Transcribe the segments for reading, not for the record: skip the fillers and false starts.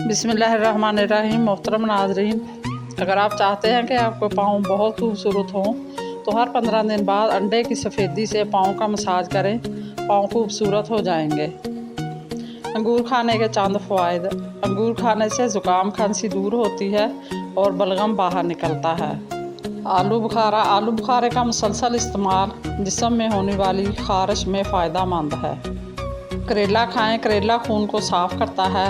बिस्मिल्लाहिर्रहमानिर्रहीम। मोहतरम नाज़रीन, अगर आप चाहते हैं कि आपके पाँव बहुत खूबसूरत हों तो हर 15 दिन बाद अंडे की सफ़ेदी से पाँव का मसाज करें, पाँव खूबसूरत हो जाएंगे। अंगूर खाने के चंद फ़वाइद। अंगूर खाने से ज़ुकाम खांसी दूर होती है और बलगम बाहर निकलता है। आलू बुखारे का मुसलसल इस्तेमाल जिस्म में होने वाली खारिश में फ़ायदा मंद है। करेला खाएं, करेला खून को साफ़ करता है,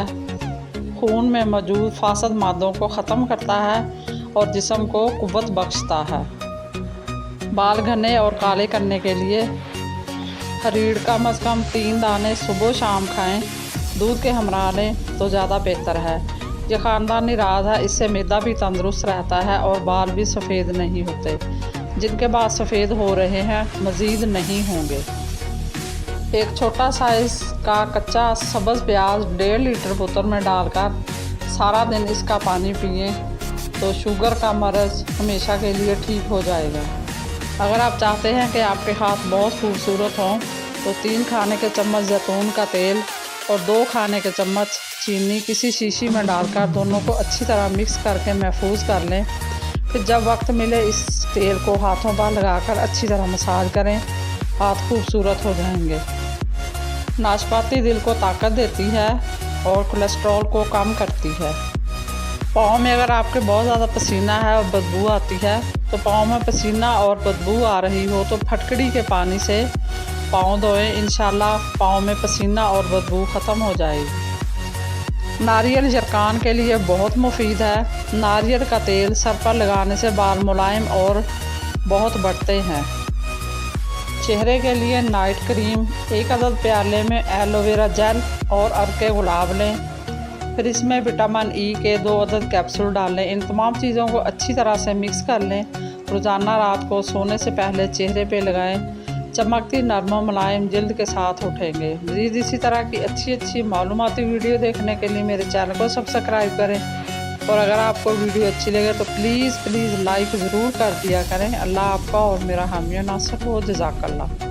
खून में मौजूद फासद मादों को ख़त्म करता है और जिस्म को क़ुव्वत बख्शता है। बाल घने और काले करने के लिए हरीड़ कम अज़ कम 3 दाने सुबह शाम खाएं, दूध के हमरा लें तो ज़्यादा बेहतर है। यह ख़ानदानी राज है, इससे मैदा भी तंदुरुस्त रहता है और बाल भी सफ़ेद नहीं होते। जिनके बाल सफ़ेद हो रहे हैं मज़ीद नहीं होंगे। एक छोटा साइज़ का कच्चा सब्ज़ प्याज 1.5 लीटर बोतल में डालकर सारा दिन इसका पानी पिएं तो शुगर का मर्ज़ हमेशा के लिए ठीक हो जाएगा। अगर आप चाहते हैं कि आपके हाथ बहुत खूबसूरत हों तो 3 खाने के चम्मच जैतून का तेल और 2 खाने के चम्मच चीनी किसी शीशी में डालकर दोनों को अच्छी तरह मिक्स करके महफूज कर लें। फिर जब वक्त मिले इस तेल को हाथों पर लगाकर अच्छी तरह मसाज करें, हाथ खूबसूरत हो जाएंगे। नाशपाती दिल को ताकत देती है और कोलेस्ट्रॉल को कम करती है। पाँव में अगर आपके बहुत ज़्यादा पसीना है और बदबू आती है तो पाँव में पसीना और बदबू आ रही हो तो फटकड़ी के पानी से पाँव धोएं, इंशाल्लाह पाँव में पसीना और बदबू ख़त्म हो जाएगी। नारियल यरकान के लिए बहुत मुफीद है। नारियल का तेल सर पर लगाने से बाल मुलायम और बहुत बढ़ते हैं। चेहरे के लिए नाइट क्रीम 1 अदद प्याले में एलोवेरा जेल और अर्के गुलाब लें, फिर इसमें विटामिन ई के 2 अदद कैप्सूल डालें। इन तमाम चीज़ों को अच्छी तरह से मिक्स कर लें। रोज़ाना रात को सोने से पहले चेहरे पे लगाएं, चमकती नरम मुलायम जल्द के साथ उठेंगे। मज़ीद इसी तरह की अच्छी मालूमाती वीडियो देखने के लिए मेरे चैनल को सब्सक्राइब करें और अगर आपको वीडियो अच्छी लगे तो प्लीज़ लाइक ज़रूर कर दिया करें। अल्लाह आपका और मेरा हामी नासर हो। जज़ाकल्लाह।